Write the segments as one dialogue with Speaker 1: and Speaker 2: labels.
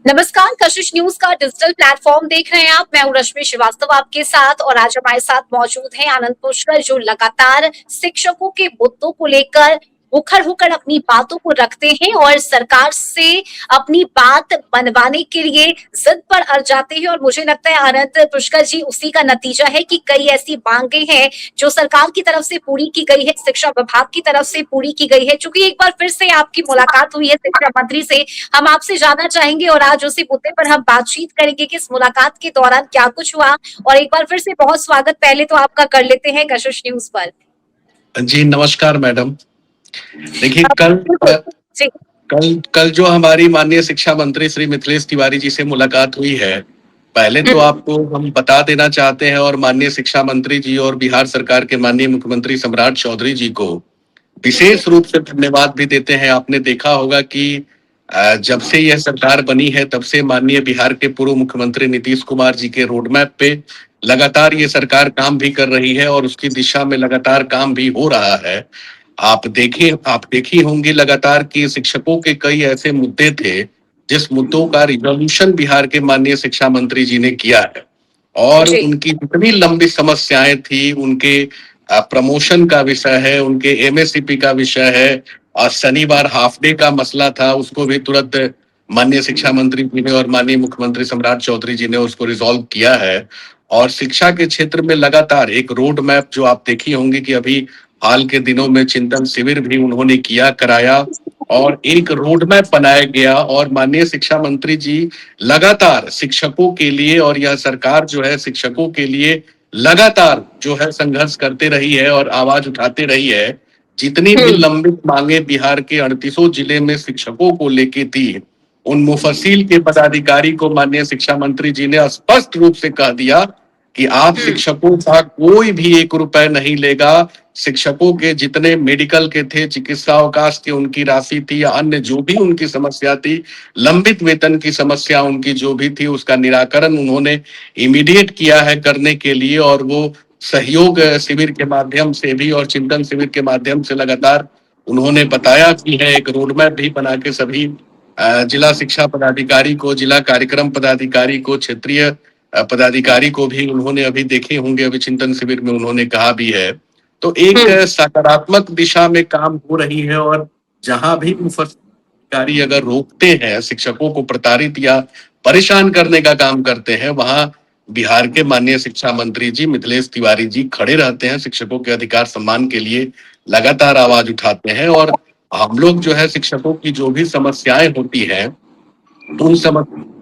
Speaker 1: नमस्कार, कशिश न्यूज का digital platform देख रहे हैं आप। मैं हूं रश्मि श्रीवास्तव आपके साथ और आज हमारे साथ मौजूद हैं आनंद पुष्कर, जो लगातार शिक्षकों के मुद्दों को लेकर मुखर होकर अपनी बातों को रखते हैं और सरकार से अपनी बात मनवाने के लिए जिद पर अड़ जाते हैं। और मुझे लगता है आनंद पुष्कर जी, उसी का नतीजा है कि कई ऐसी मांगे हैं जो सरकार की तरफ से पूरी की गई है, शिक्षा विभाग की तरफ से पूरी की गई है। चूंकि एक बार फिर से आपकी मुलाकात हुई है शिक्षा मंत्री से, हम आपसे जानना चाहेंगे और आज उसी मुद्दे पर हम बातचीत करेंगे कि इस मुलाकात के दौरान क्या कुछ हुआ। और एक बार फिर से बहुत स्वागत पहले तो आपका कर लेते हैं कशिश न्यूज पर।
Speaker 2: जी नमस्कार मैडम। देखिए
Speaker 1: बिल्कुल जी।
Speaker 2: कल कल जो हमारी माननीय शिक्षा मंत्री श्री मिथिलेश तिवारी जी से मुलाकात हुई है, पहले तो आपको हम बता देना चाहते हैं और माननीय शिक्षा मंत्री जी और बिहार सरकार के माननीय मुख्यमंत्री सम्राट चौधरी जी को विशेष रूप से धन्यवाद भी देते हैं। आपने देखा होगा कि जब से यह सरकार बनी है तब से माननीय बिहार के पूर्व मुख्यमंत्री नीतीश कुमार जी के रोड मैप पे लगातार ये सरकार काम भी कर रही है और उसकी दिशा में लगातार काम भी हो रहा है। आप देखी होंगी लगातार कि शिक्षकों के कई ऐसे मुद्दे थे जिस मुद्दों का रिजोल्यूशन बिहार के माननीय शिक्षा मंत्री जी ने किया है और
Speaker 1: जी।
Speaker 2: उनकी जितनी लंबी समस्याएं थी, उनके प्रमोशन का विषय है, उनके एमएससीपी का विषय है और शनिवार हाफ डे का मसला था, उसको भी तुरंत माननीय शिक्षा मंत्री जी ने और माननीय मुख्यमंत्री सम्राट चौधरी जी ने उसको रिजॉल्व किया है। और शिक्षा के क्षेत्र में लगातार एक रोड मैप जो आप देखी होंगी कि अभी हाल के दिनों में चिंतन शिविर भी उन्होंने कराया और एक रोड मैप बनाया गया और माननीय शिक्षा मंत्री जी लगातार शिक्षकों के लिए और यह सरकार जो है शिक्षकों के लिए लगातार जो है संघर्ष करते रही है और आवाज उठाते रही है। जितनी भी लंबित मांगे बिहार के 38 जिले में शिक्षकों को लेके थी, उन मुफस्सिल के पदाधिकारी को माननीय शिक्षा मंत्री जी ने स्पष्ट रूप से कह दिया कि आप शिक्षकों का कोई भी 1 रुपए नहीं लेगा। शिक्षकों के जितने मेडिकल के थे, चिकित्सा अवकाश की उनकी राशि थी या अन्य जो भी उनकी समस्या थी, लंबित वेतन की समस्या उनकी जो भी थी, उसका निराकरण उन्होंने इमीडिएट किया है करने के लिए। और वो सहयोग शिविर के माध्यम से भी और चिंतन शिविर के माध्यम से लगातार उन्होंने बताया कि है एक रोड मैप भी बना के सभी जिला शिक्षा पदाधिकारी को, जिला कार्यक्रम पदाधिकारी को, क्षेत्रीय पदाधिकारी को भी उन्होंने अभी देखे होंगे, अभी चिंतन शिविर में उन्होंने कहा भी है। तो एक सकारात्मक दिशा में काम हो रही है और जहां भी अधिकारी अगर रोकते हैं, शिक्षकों को प्रताड़ित या परेशान करने का काम करते हैं, वहां बिहार के माननीय शिक्षा मंत्री जी मिथिलेश तिवारी जी खड़े रहते हैं, शिक्षकों के अधिकार सम्मान के लिए लगातार आवाज उठाते हैं। और हम लोग जो है शिक्षकों की जो भी समस्याएं होती है उन समस्या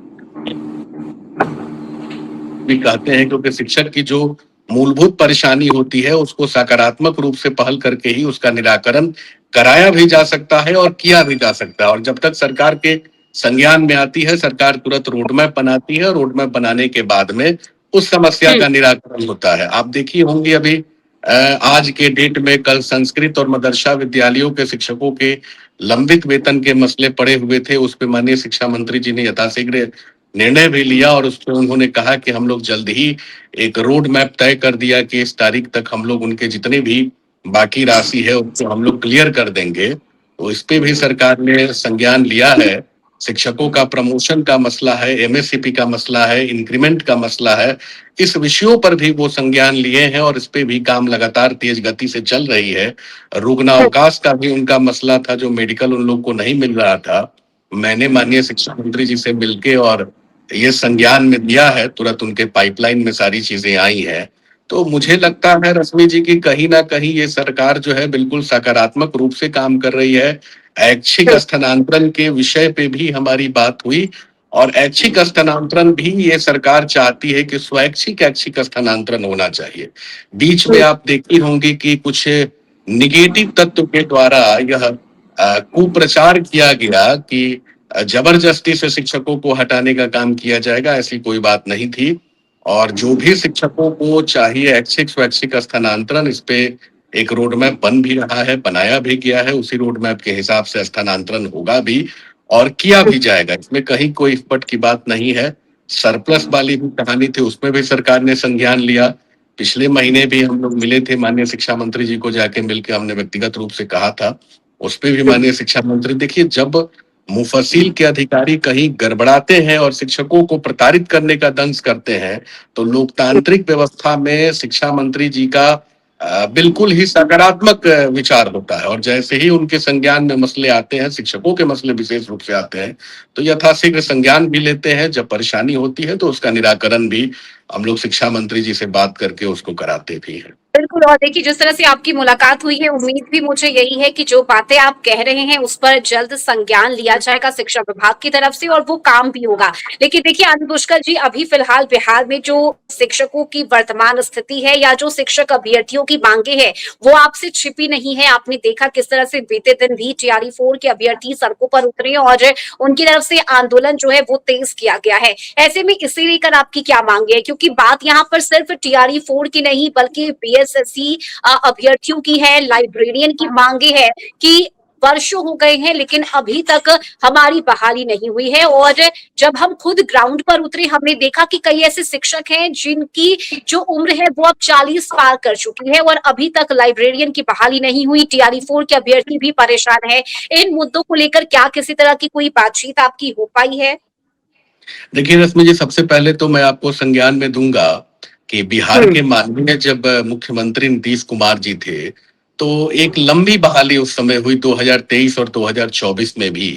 Speaker 2: भी कहते हैं, क्योंकि शिक्षक की जो मूलभूत परेशानी होती है उसको सकारात्मक रूप से पहल करके ही उसका निराकरण कराया भी जा सकता है और किया भी जा सकता है। और जब तक सरकार के संज्ञान में आती है, सरकार तुरंत रोड मैप बनाती है, रोड मैप बनाने के बाद में उस समस्या का निराकरण होता है। आप देखिए होंगे अभी आज के डेट में कल संस्कृत और मदरसा विद्यालयों के शिक्षकों के लंबित वेतन के मसले पड़े हुए थे, उस पर माननीय शिक्षा मंत्री जी ने यथाशीघ्र निर्णय भी लिया और उस पर उन्होंने कहा कि हम लोग जल्द ही एक रोड मैप तय कर दिया कि इस तारीख तक हम लोग उनके जितने भी बाकी राशि है उसको हम लोग क्लियर कर देंगे। तो इस पे भी सरकार ने संज्ञान लिया है। शिक्षकों का प्रमोशन का मसला है, एमएससीपी का मसला है, इंक्रीमेंट का मसला है, इस विषयों पर भी वो संज्ञान लिए हैं और इस पे भी काम लगातार तेज गति से चल रही है। रुग्णावकाश का भी उनका मसला था, जो मेडिकल उन लोग को नहीं मिल रहा था। मैंने माननीय शिक्षा मंत्री जी से मिलके और ये संज्ञान में दिया है, तुरंत उनके पाइपलाइन में सारी चीजें आई हैं। तो मुझे लगता है रश्मि जी की कहीं ना कहीं ये सरकार जो है बिल्कुल सकारात्मक रूप से काम कर रही है। ऐच्छिक स्थानांतरण के विषय पे भी हमारी बात हुई और ऐच्छिक स्थानांतरण भी ये सरकार चाहती है कि स्वैच्छिक ऐच्छिक स्थानांतरण होना चाहिए। बीच में आप देखी होंगी कि कुछ निगेटिव तत्व के द्वारा यह कुप्रचार किया गया कि जबरदस्ती से शिक्षकों को हटाने का काम किया जाएगा, ऐसी कोई बात नहीं थी। और जो भी शिक्षकों को चाहिए ऐच्छिक स्वैच्छिक स्थानांतरण, इस पे एक रोड मैप बन भी रहा है, बनाया भी गया है, उसी रोड मैप के हिसाब से स्थानांतरण होगा भी और किया भी जाएगा। इसमें कहीं कोई इफ्पट की बात नहीं है। सरप्लस वाली भी कहानी थी, उसमें भी सरकार ने संज्ञान लिया। पिछले महीने भी हम लोग मिले थे, माननीय शिक्षा मंत्री जी को जाके मिलकर हमने व्यक्तिगत रूप से कहा था, उस पे भी माननीय शिक्षा मंत्री, देखिए जब मुफस्सिल के अधिकारी कहीं गड़बड़ाते हैं और शिक्षकों को प्रताड़ित करने का दंश करते हैं, तो लोकतांत्रिक व्यवस्था में शिक्षा मंत्री जी का बिल्कुल ही सकारात्मक विचार होता है और जैसे ही उनके संज्ञान में मसले आते हैं, शिक्षकों के मसले विशेष रूप से आते हैं, तो यथाशीघ्र संज्ञान भी लेते हैं। जब परेशानी होती है, तो उसका निराकरण भी हम लोग शिक्षा मंत्री जी से बात करके उसको कराते भी हैं।
Speaker 1: बिल्कुल, और देखिए जिस तरह से आपकी मुलाकात हुई है, उम्मीद भी मुझे यही है कि जो बातें आप कह रहे हैं उस पर जल्द संज्ञान लिया जाएगा शिक्षा विभाग की तरफ से और वो काम भी होगा। लेकिन देखिए आनंद पुष्कर जी, अभी फिलहाल बिहार में जो शिक्षकों की वर्तमान स्थिति है या जो शिक्षक अभ्यर्थियों की मांगे है, वो आपसे छिपी नहीं है। आपने देखा किस तरह से बीते दिन भी टीआरई 4 के अभ्यर्थी सड़कों पर उतरे और उनकी तरफ से आंदोलन जो है वो तेज किया गया है। ऐसे में इसे लेकर आपकी क्या मांगे है? क्योंकि बात यहाँ पर सिर्फ टीआरई 4 की नहीं बल्कि बीएसएससी अभ्यर्थियों की है, लाइब्रेरियन की मांगे है कि वर्षों हो गए हैं लेकिन अभी तक हमारी बहाली नहीं हुई है। और जब हम खुद ग्राउंड पर उतरे, हमने देखा कि कई ऐसे शिक्षक हैं जिनकी जो उम्र है वो अब 40 पार कर चुकी है और अभी तक लाइब्रेरियन की बहाली नहीं हुई। टीआरई 4 के अभ्यर्थी भी परेशान है। इन मुद्दों को लेकर क्या किसी तरह की कोई बातचीत आपकी हो पाई है?
Speaker 2: देखिए रश्मि जी, सबसे पहले तो मैं आपको संज्ञान में दूंगा कि बिहार के माननीय जब मुख्यमंत्री नीतीश कुमार जी थे, तो एक लंबी बहाली उस समय हुई। 2023 और 2024 में भी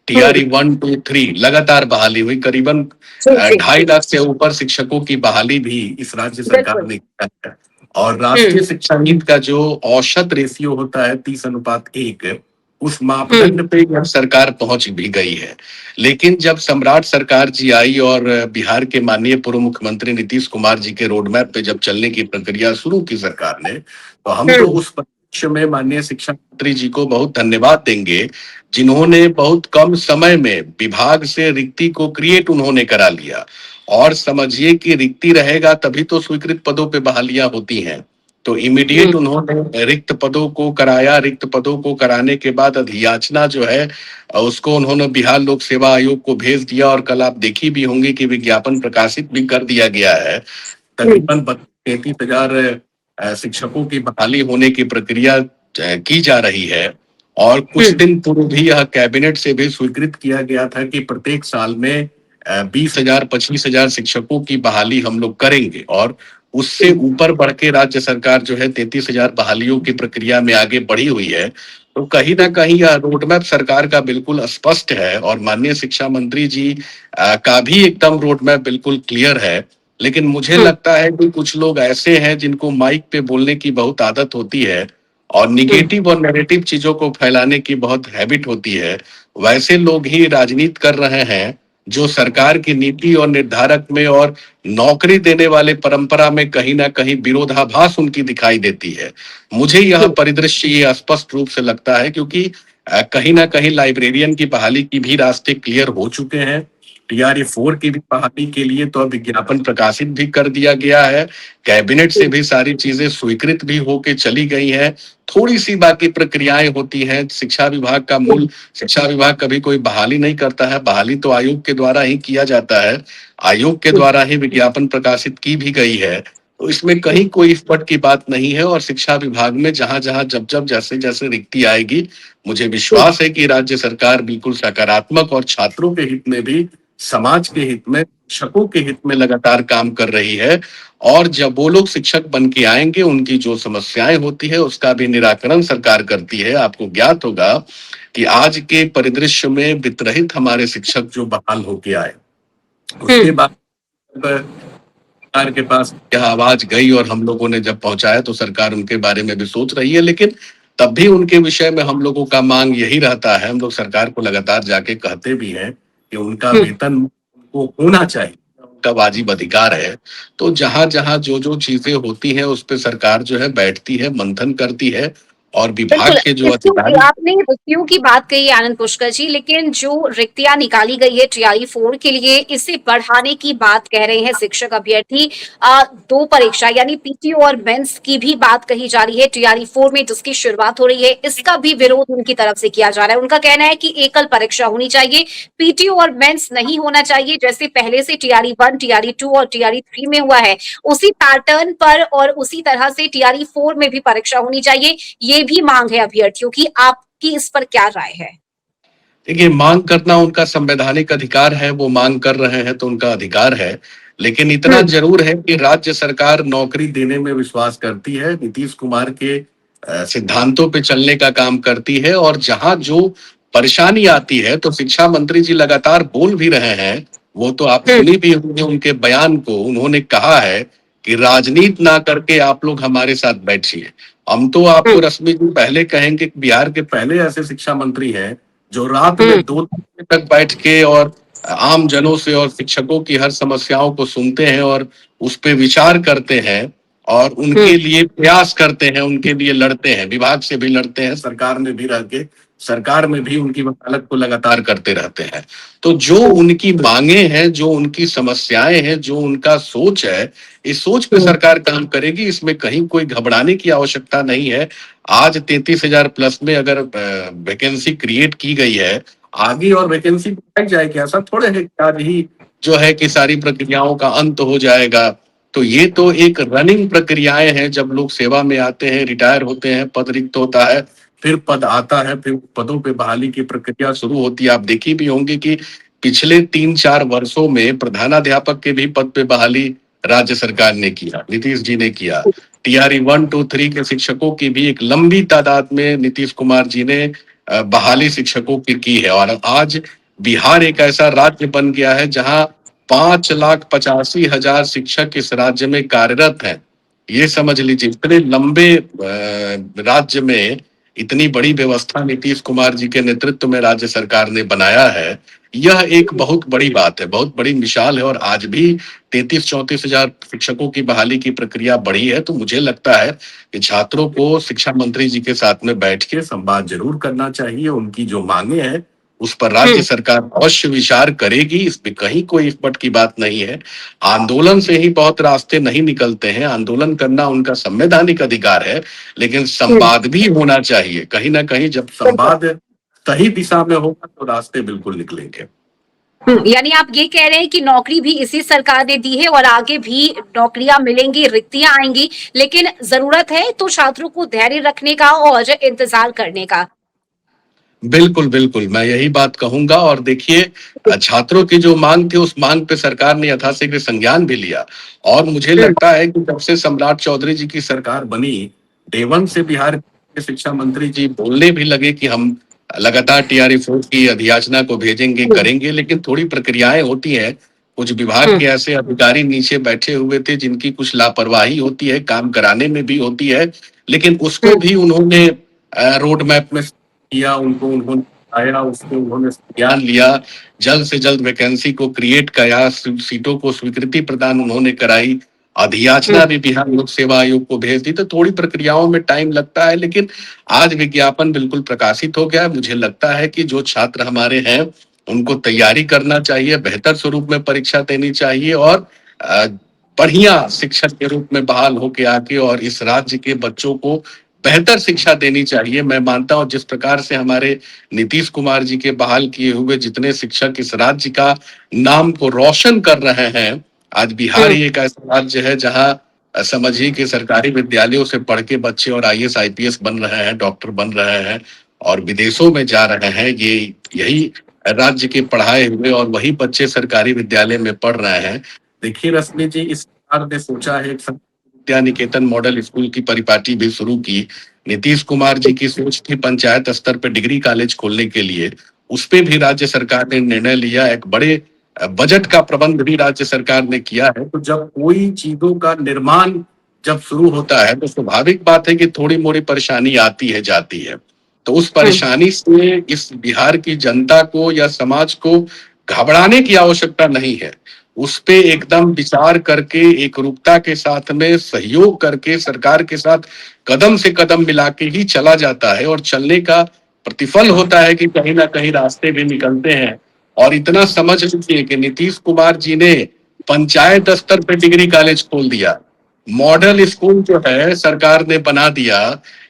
Speaker 2: टीआरई 1, 2, 3 लगातार बहाली हुई। करीबन
Speaker 1: जी जी।
Speaker 2: 2.5 लाख से ऊपर शिक्षकों की बहाली भी इस राज्य सरकार
Speaker 1: बिल्कुल।
Speaker 2: ने किया है। और राष्ट्रीय शिक्षा नीति का जो औसत रेशियो होता है 30:1, उस मापदंड पे यह सरकार पहुंच भी गई है। लेकिन जब सम्राट सरकार जी आई और बिहार के माननीय पूर्व मुख्यमंत्री नीतीश कुमार जी के रोड मैप पे जब चलने की प्रक्रिया शुरू की सरकार ने, तो हम तो उस पक्ष में माननीय शिक्षा मंत्री जी को बहुत धन्यवाद देंगे, जिन्होंने बहुत कम समय में विभाग से रिक्ति को क्रिएट उन्होंने करा लिया। और समझिए कि रिक्ति रहेगा तभी तो स्वीकृत पदों पे बहालियां होती हैं। तो इमीडिएट उन्होंने रिक्त पदों को कराया। रिक्त पदों को कराने के बाद अधियाचना जो है उसको उन्होंने बिहार लोक सेवा आयोग को भेज दिया और कल आप देखी भी होंगी कि विज्ञापन प्रकाशित भी कर दिया गया है। तकरीबन 33,000 शिक्षकों की बहाली होने की प्रक्रिया की जा रही है। और कुछ दिन पूर्व भी यह कैबिनेट से भी स्वीकृत किया गया था कि प्रत्येक साल में 20,000 25,000 शिक्षकों की बहाली हम लोग करेंगे और उससे ऊपर बढ़ के राज्य सरकार जो है 33,000 बहालियों की प्रक्रिया में आगे बढ़ी हुई है। तो कहीं ना कहीं यह रोडमैप सरकार का बिल्कुल स्पष्ट है और माननीय शिक्षा मंत्री जी का भी एकदम रोडमैप बिल्कुल क्लियर है। लेकिन मुझे लगता है कि कुछ लोग ऐसे हैं जिनको माइक पे बोलने की बहुत आदत होती है और निगेटिव और नेगेटिव चीजों को फैलाने की बहुत हैबिट होती है। वैसे लोग ही राजनीति कर रहे हैं जो सरकार की नीति और निर्धारक में और नौकरी देने वाले परंपरा में कहीं ना कहीं विरोधाभास उनकी दिखाई देती है। मुझे यह परिदृश्य ये स्पष्ट रूप से लगता है क्योंकि कहीं ना कहीं लाइब्रेरियन की बहाली की भी रास्ते क्लियर हो चुके हैं। टीआरई 4 की भी बहाली के लिए तो अब विज्ञापन प्रकाशित भी कर दिया गया है। कैबिनेट से भी सारी चीजें स्वीकृत भी होके चली गई हैं। थोड़ी सी बाकी प्रक्रियाएं होती हैं। शिक्षा विभाग कभी कोई बहाली नहीं करता है। बहाली तो आयोग के द्वारा ही किया जाता है। आयोग के द्वारा ही विज्ञापन प्रकाशित की भी गई है। तो इसमें कहीं कोई स्पष्ट की बात नहीं है और शिक्षा विभाग में जहां जहां जब जब जैसे जैसे रिक्ति आएगी, मुझे विश्वास है कि राज्य सरकार बिल्कुल सकारात्मक और छात्रों के हित में भी, समाज के हित में, शिक्षकों के हित में लगातार काम कर रही है। और जब वो लोग शिक्षक बन के आएंगे, उनकी जो समस्याएं होती है उसका भी निराकरण सरकार करती है। आपको ज्ञात होगा कि आज के परिदृश्य में वित्तरहित हमारे शिक्षक जो बहाल होके आए, उसके बाद सरकार के पास यह आवाज गई और हम लोगों ने जब पहुंचाया तो सरकार उनके बारे में भी सोच रही है। लेकिन तब भी उनके विषय में हम लोगों का मांग यही रहता है। हम लोग सरकार को लगातार जाके कहते भी हैं कि उनका वेतन को होना चाहिए, उनका वाजिब अधिकार है। तो जहां जहां जो जो चीजें होती हैं उस पर सरकार जो है बैठती है, मंथन करती है और विभाग
Speaker 1: बिल्कुल,
Speaker 2: के जो
Speaker 1: रिक्तियों की
Speaker 2: अधिकारी।
Speaker 1: आपने रिक्तियों की बात कही है आनंद पुष्कर जी, लेकिन जो रिक्तियां निकाली गई है टीआरई 4 के लिए, इसे बढ़ाने की बात कह रहे हैं शिक्षक अभ्यर्थी। 2 परीक्षा यानी पीटीओ और मेंस की भी बात कही जा रही है टीआरई 4 में, जिसकी शुरुआत हो रही है। इसका भी विरोध उनकी तरफ से किया जा रहा है। उनका कहना है कि एकल परीक्षा होनी चाहिए, पीटीओ और मेंस नहीं होना चाहिए, जैसे पहले से टीआरई 1, टीआरई 2 और टीआरई 3 में हुआ है। उसी पैटर्न पर और उसी तरह से टीआरई 4 में भी परीक्षा होनी चाहिए, ये भी मांग है अभ्यर्थियों की। आपकी इस पर क्या राय है?
Speaker 2: देखिए, मांग करना उनका संवैधानिक अधिकार है, वो मांग कर रहे हैं तो उनका अधिकार है। लेकिन इतना
Speaker 1: हम्म।
Speaker 2: ज़रूर है कि राज्य सरकार नौकरी देने में विश्वास करती है, नीतीश कुमार के सिद्धांतों पे चलने का काम करती है और जहाँ जो परेशानी आती है, तो शिक्षा मंत्री जी लगातार बोल भी रहे हैं, वो तो आप
Speaker 1: हम्म।
Speaker 2: सुनी भी होंगे उनके बयान को, उन्होंने कहा है कि राजनीति ना करके आप लोग हमारे साथ बैठिए। हम तो आपको
Speaker 1: हम्म।
Speaker 2: रश्मि जी पहले कहेंगे कि बिहार के पहले ऐसे शिक्षा मंत्री हैं जो रात में
Speaker 1: हम्म।
Speaker 2: 2 बजे तक बैठ के और आम जनों से और शिक्षकों की हर समस्याओं को सुनते हैं और उस पे विचार करते हैं और उनके
Speaker 1: हम्म।
Speaker 2: लिए प्रयास करते हैं, उनके लिए लड़ते हैं, विभाग से भी लड़ते हैं, सरकार में भी रह के सरकार में भी उनकी वकालत को लगातार करते रहते हैं। तो जो
Speaker 1: हम्म।
Speaker 2: उनकी मांगे हैं, जो उनकी समस्याएं हैं, जो उनका सोच है, इस सोच पे
Speaker 1: हम्म।
Speaker 2: सरकार काम करेगी, इसमें कहीं कोई घबराने की आवश्यकता नहीं है। आज 33,000 प्लस में अगर वैकेंसी क्रिएट की गई है, आगे और वैकेंसी बढ़ जाएगी। ऐसा थोड़े है कि आज ही जो है कि सारी प्रक्रियाओं का अंत हो जाएगा। तो ये तो एक रनिंग प्रक्रियाएं हैं, जब लोग सेवा में आते हैं, रिटायर होते हैं, पद रिक्त होता है, फिर पद आता है, फिर पदों पे बहाली की प्रक्रिया शुरू होती है। आप देखी भी होंगे कि पिछले 3-4 वर्षों में प्रधानाध्यापक के भी पद पे बहाली राज्य सरकार ने किया, नीतीश जी ने किया। टीआरई 1, 2, 3 के शिक्षकों की भी एक लंबी तादाद में नीतीश कुमार जी ने बहाली शिक्षकों की है और आज बिहार एक ऐसा राज्य बन गया है जहां 5,85,000 शिक्षक इस राज्य में कार्यरत हैं। ये समझ लीजिए, इतने लंबे राज्य में इतनी बड़ी व्यवस्था नीतीश कुमार जी के नेतृत्व में राज्य सरकार ने बनाया है। यह एक बहुत बड़ी बात है, बहुत बड़ी मिसाल है और आज भी 33-34 हजार शिक्षकों की बहाली की प्रक्रिया बढ़ी है। तो मुझे लगता है कि छात्रों को शिक्षा मंत्री जी के साथ में बैठ के संवाद जरूर करना चाहिए। उनकी जो मांगे हैं उस पर राज्य
Speaker 1: हम्म।
Speaker 2: सरकार अवश्य विचार करेगी, इसमें कहीं कोई इफ्फट की बात नहीं है। आंदोलन से ही बहुत रास्ते नहीं निकलते हैं, आंदोलन करना उनका संवैधानिक अधिकार है, लेकिन
Speaker 1: हम्म।
Speaker 2: संवाद भी होना चाहिए। कहीं ना कहीं जब
Speaker 1: बिल्कुल।
Speaker 2: संवाद सही दिशा में होगा तो रास्ते बिल्कुल निकलेंगे।
Speaker 1: यानी आप ये कह रहे हैं कि नौकरी भी इसी सरकार ने दी है और आगे भी नौकरियां मिलेंगी, रिक्तियां आएंगी, लेकिन जरूरत है तो छात्रों को धैर्य रखने का और इंतजार करने का।
Speaker 2: बिल्कुल, बिल्कुल, मैं यही बात कहूँगा और देखिए छात्रों की जो माँग थी, उस माँग पे सरकार ने यथाशीघ्र संज्ञान भी लिया और मुझे
Speaker 1: हम्म।
Speaker 2: लगता है कि जब से सम्राट चौधरी जी की सरकार बनी, डे 1 से बिहार के शिक्षा मंत्री जी बोलने भी लगे कि हम लगातार टीआरई 4 की अधियाचना को भेजेंगे,
Speaker 1: हम्म।
Speaker 2: करेंगे, लेकिन थोड़ी प्रक्रियाएँ होती हैं। कुछ विभाग
Speaker 1: हम्म।
Speaker 2: के ऐसे अधिकारी नीचे बैठे हुए थे जिनकी कुछ लापरवाही होती है, काम कराने में भी होती है, लेकिन उसको
Speaker 1: हम्म।
Speaker 2: भी उन्होंने रोड मैप में किया, उनको उन्होंने आया, उसको उन्होंने संज्ञान लिया, जल्द से जल्द वैकेंसी को क्रिएट किया, सीटों को स्वीकृति प्रदान उन्होंने कराई, अधियाचना
Speaker 1: हम्म।
Speaker 2: भी बिहार लोक सेवा आयोग को भेज दी। तो थोड़ी प्रक्रियाओं में टाइम लगता है, लेकिन आज विज्ञापन बिल्कुल प्रकाशित हो गया है। मुझे लगता है कि जो छात्र हमारे हैं उनको तैयारी करना चाहिए, बेहतर स्वरूप में परीक्षा देनी चाहिए और अ, बढ़िया शिक्षक के रूप में बहाल होके आके और इस राज्य के बच्चों को बेहतर शिक्षा देनी चाहिए। मैं मानता हूँ जिस प्रकार से हमारे नीतीश कुमार जी के बहाल किए हुए जितने शिक्षक इस राज्य का नाम को रोशन कर रहे हैं, आज बिहार
Speaker 1: हम्म।
Speaker 2: ही एक ऐसा राज्य है जहाँ समझिए कि सरकारी विद्यालयों से पढ़ के बच्चे और आईएएस आईपीएस बन रहे हैं, डॉक्टर बन रहे हैं और विदेशों में जा रहे हैं। ये यही राज्य के पढ़ाए हुए और वही बच्चे सरकारी विद्यालय में पढ़ रहे हैं। देखिए रश्मि जी, इस सरकार ने सोचा है विद्या निकेतन मॉडल स्कूल की परिपाटी भी शुरू की। नीतीश कुमार जी की सोच थी पंचायत स्तर पे डिग्री कॉलेज खोलने के लिए, उस पे भी राज्य सरकार ने निर्णय लिया। एक बड़े बजट का प्रबंध भी राज्य सरकार ने किया है। तो जब कोई चीजों का निर्माण जब शुरू होता है तो स्वाभाविक बात है कि थोड़ी मोड़ी परेशानी आती है, जाती है। तो उस
Speaker 1: हम्म।
Speaker 2: परेशानी से इस बिहार की जनता को या समाज को घबराने की आवश्यकता नहीं है। उस पे एकदम विचार करके एकरूपता के साथ में सहयोग करके सरकार के साथ कदम से कदम मिला के ही चला जाता है और चलने का प्रतिफल होता है कि कहीं ना कहीं रास्ते भी निकलते हैं। और इतना समझ लीजिए कि नीतीश कुमार जी ने पंचायत स्तर पे डिग्री कॉलेज खोल दिया, मॉडल स्कूल जो है सरकार ने बना दिया।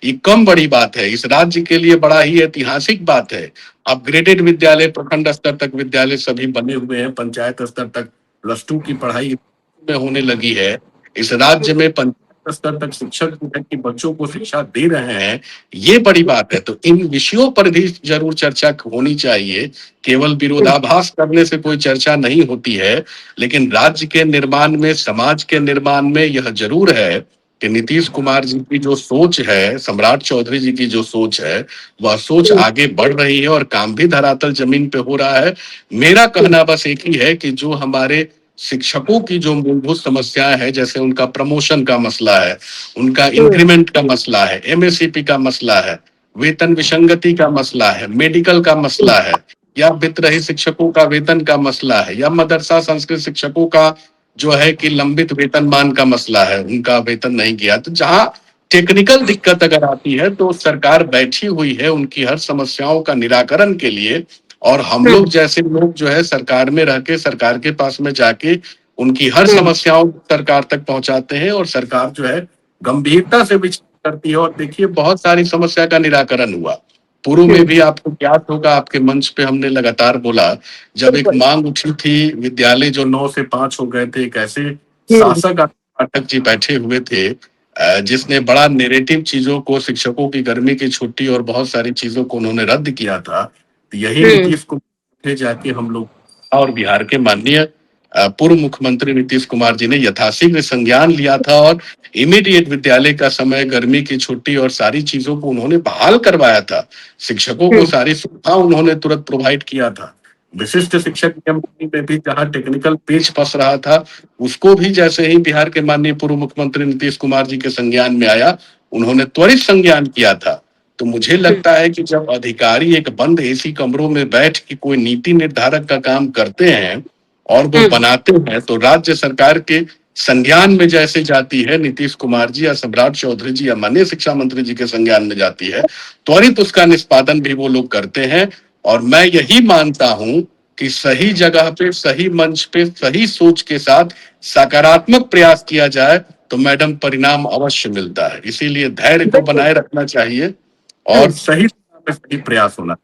Speaker 2: ये कम बड़ी बात है, इस राज्य के लिए बड़ा ही ऐतिहासिक बात है। अपग्रेडेड विद्यालय, प्रखंड स्तर तक विद्यालय सभी बने हुए हैं, पंचायत स्तर तक +2 की पढ़ाई में होने लगी है। इस राज्य में पंचायत स्तर तक शिक्षक जो है कि बच्चों को शिक्षा दे रहे हैं, ये बड़ी बात है। तो इन विषयों पर भी जरूर चर्चा होनी चाहिए। केवल विरोधाभास करने से कोई चर्चा नहीं होती है, लेकिन राज्य के निर्माण में, समाज के निर्माण में यह जरूर है कि नीतीश कुमार जी की जो सोच है, सम्राट चौधरी जी की जो सोच है, वह सोच आगे बढ़ रही है और काम भी धरातल जमीन पे हो रहा है। मेरा कहना बस एक ही है कि जो हमारे शिक्षकों की जो मूलभूत समस्याएं हैं, जैसे उनका प्रमोशन का मसला है, उनका इंक्रीमेंट का मसला है, एमएससीपी का मसला है, वेतन विसंगति का मसला है, मेडिकल का मसला है, या वित्त रहित शिक्षकों का वेतन का मसला है, या मदरसा संस्कृत शिक्षकों का जो है कि लंबित वेतनमान का मसला है, उनका वेतन नहीं किया। तो जहां टेक्निकल दिक्कत अगर आती है तो सरकार बैठी हुई है उनकी हर समस्याओं का निराकरण के लिए, और हम लोग जैसे लोग जो है सरकार में रह के, सरकार के पास में जाके उनकी हर समस्याओं को सरकार तक पहुंचाते हैं, और सरकार जो है गंभीरता से विचार करती है। और देखिए, बहुत सारी समस्या का निराकरण हुआ। पूर्व में भी आपको याद होगा, आपके मंच पे हमने लगातार बोला, जब एक मांग उठी थी, विद्यालय जो 9 से 5 हो गए थे, एक ऐसे शासक पाठक जी बैठे हुए थे जिसने बड़ा नेरेटिव चीजों को, शिक्षकों की गर्मी की छुट्टी और बहुत सारी चीजों को उन्होंने रद्द किया था। तो यही नीतीश कुमार जाके हम लोग, और बिहार के माननीय पूर्व मुख्यमंत्री नीतीश कुमार जी ने यथाशीघ्र संज्ञान लिया था, और इमीडिएट विद्यालय का समय, गर्मी की छुट्टी और सारी चीजों को उन्होंने बहाल करवाया था। शिक्षकों को सारी सुविधा उन्होंने तुरंत प्रोवाइड किया था। विशिष्ट शिक्षक नियम में भी जहाँ टेक्निकल पेच फंस रहा था, उसको भी जैसे ही बिहार के माननीय पूर्व मुख्यमंत्री नीतीश कुमार जी के संज्ञान में आया, उन्होंने त्वरित संज्ञान किया था। तो मुझे लगता है कि जब अधिकारी एक बंद एसी कमरों में बैठ के कोई नीति निर्धारक का काम करते हैं और वो बनाते हैं, तो राज्य सरकार के संज्ञान में जैसे जाती है नीतीश कुमार जी या सम्राट चौधरी जी या माननीय शिक्षा मंत्री जी के संज्ञान में जाती है, त्वरित उसका निष्पादन भी वो लोग करते हैं। और मैं यही मानता हूं कि सही जगह पे, सही मंच पे, सही सोच के साथ सकारात्मक प्रयास किया जाए तो मैडम परिणाम अवश्य मिलता है। इसीलिए धैर्य को बनाए रखना चाहिए और सही समय पे सही प्रयास होना।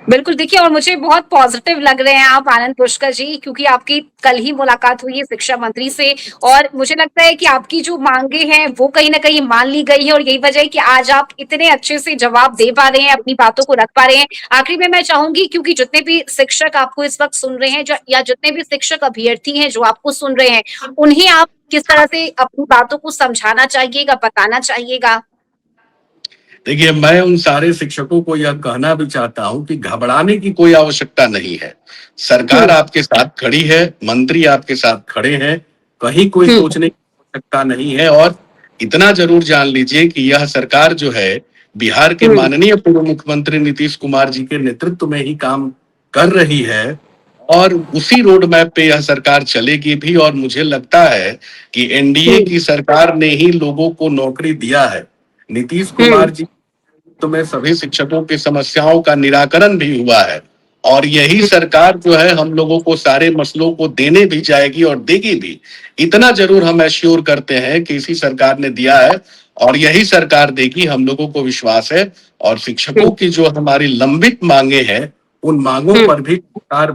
Speaker 1: बिल्कुल, देखिए, और मुझे बहुत पॉजिटिव लग रहे हैं आप आनंद पुष्कर जी, क्योंकि आपकी कल ही मुलाकात हुई है शिक्षा मंत्री से, और मुझे लगता है कि आपकी जो मांगे हैं वो कहीं ना कहीं मान ली गई है, और यही वजह है कि आज आप इतने अच्छे से जवाब दे पा रहे हैं, अपनी बातों को रख पा रहे हैं। आखिरी में मैं चाहूंगी, क्योंकि जितने भी शिक्षक आपको इस वक्त सुन रहे हैं, या जितने भी शिक्षक अभ्यर्थी हैं जो आपको सुन रहे हैं, उन्हें आप किस तरह से अपनी बातों को समझाना चाहिएगा, बताना चाहिएगा?
Speaker 2: देखिए, मैं उन सारे शिक्षकों को यह कहना भी चाहता हूं कि घबराने की कोई आवश्यकता नहीं है। सरकार आपके साथ खड़ी है, मंत्री आपके साथ खड़े हैं, कहीं कोई सोचने की आवश्यकता नहीं है। और इतना जरूर जान लीजिए कि यह सरकार जो है बिहार के माननीय पूर्व मुख्यमंत्री नीतीश कुमार जी के नेतृत्व में ही काम कर रही है, और उसी रोड मैप पे यह सरकार चलेगी भी। और मुझे लगता है कि एनडीए की सरकार ने ही लोगों को नौकरी दिया है। नीतीश कुमार जी तो में सभी शिक्षकों की समस्याओं का निराकरण भी हुआ है, और यही सरकार जो है हम लोगों को सारे मसलों को देने भी जाएगी और देगी भी। इतना जरूर हम एश्योर करते हैं कि इसी सरकार ने दिया है और यही सरकार देगी, हम लोगों को विश्वास है। और शिक्षकों की जो हमारी लंबित मांगे हैं, उन मांगों पर भी सरकार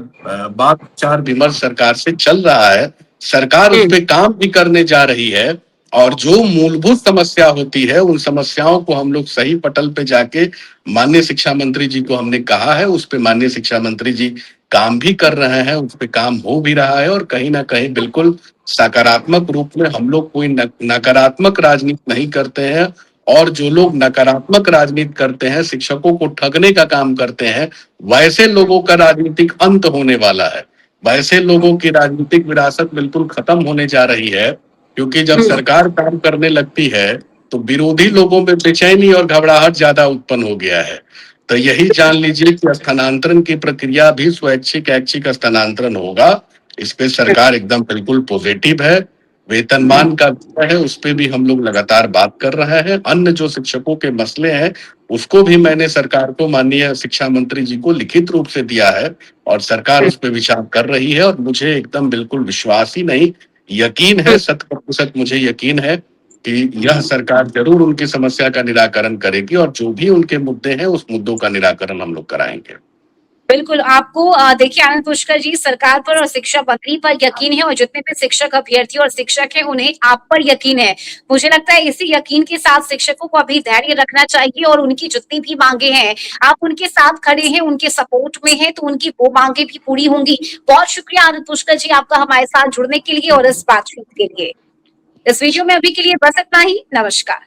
Speaker 2: बात विचार विमर्श सरकार से चल रहा है। सरकार उस पर काम भी करने जा रही है, और जो मूलभूत समस्या होती है उन समस्याओं को हम लोग सही पटल पे जाके, माननीय शिक्षा मंत्री जी को हमने कहा है, उस पे माननीय शिक्षा मंत्री जी काम भी कर रहे हैं, उस पे काम हो भी रहा है। और कहीं ना कहीं बिल्कुल सकारात्मक रूप में हम लोग कोई नकारात्मक राजनीति नहीं करते हैं। और जो लोग नकारात्मक राजनीति करते हैं, शिक्षकों को ठगने का काम करते हैं, वैसे लोगों का राजनीतिक अंत होने वाला है। वैसे लोगों की राजनीतिक विरासत बिल्कुल खत्म होने जा रही है, क्योंकि जब सरकार काम करने लगती है तो विरोधी लोगों में बेचैनी और घबराहट ज्यादा उत्पन्न हो गया है। तो यही जान लीजिए कि स्थानांतरण की प्रक्रिया भी स्वैच्छिक ऐच्छिक स्थानांतरण होगा। इस पे सरकार एकदम बिल्कुल पॉजिटिव है। वेतनमान का विषय है, उस पे भी हम लोग लगातार बात कर रहे हैं। अन्य जो शिक्षकों के मसले हैं उसको भी मैंने सरकार को, माननीय शिक्षा मंत्री जी को लिखित रूप से दिया है, और सरकार उस पर विचार कर रही है। और मुझे एकदम बिल्कुल विश्वास ही नहीं, यकीन है, 100% मुझे यकीन है कि यह सरकार जरूर उनकी समस्या का निराकरण करेगी, और जो भी उनके मुद्दे हैं उस मुद्दों का निराकरण हम लोग कराएंगे।
Speaker 1: बिल्कुल, आपको देखिए आनंद पुष्कर जी, सरकार पर और शिक्षा मंत्री पर यकीन है और जितने भी शिक्षक अभ्यर्थी और शिक्षक हैं उन्हें आप पर यकीन है। मुझे लगता है इसी यकीन के साथ शिक्षकों को अभी धैर्य रखना चाहिए और उनकी जितनी भी माँगे हैं, आप उनके साथ खड़े हैं, उनके सपोर्ट में हैं, तो उनकी वो माँगे भी पूरी होंगी। बहुत शुक्रिया आनंद पुष्कर जी आपका हमारे साथ जुड़ने के लिए और इस बातचीत के लिए। इस वीडियो में अभी के लिए बस इतना ही। नमस्कार।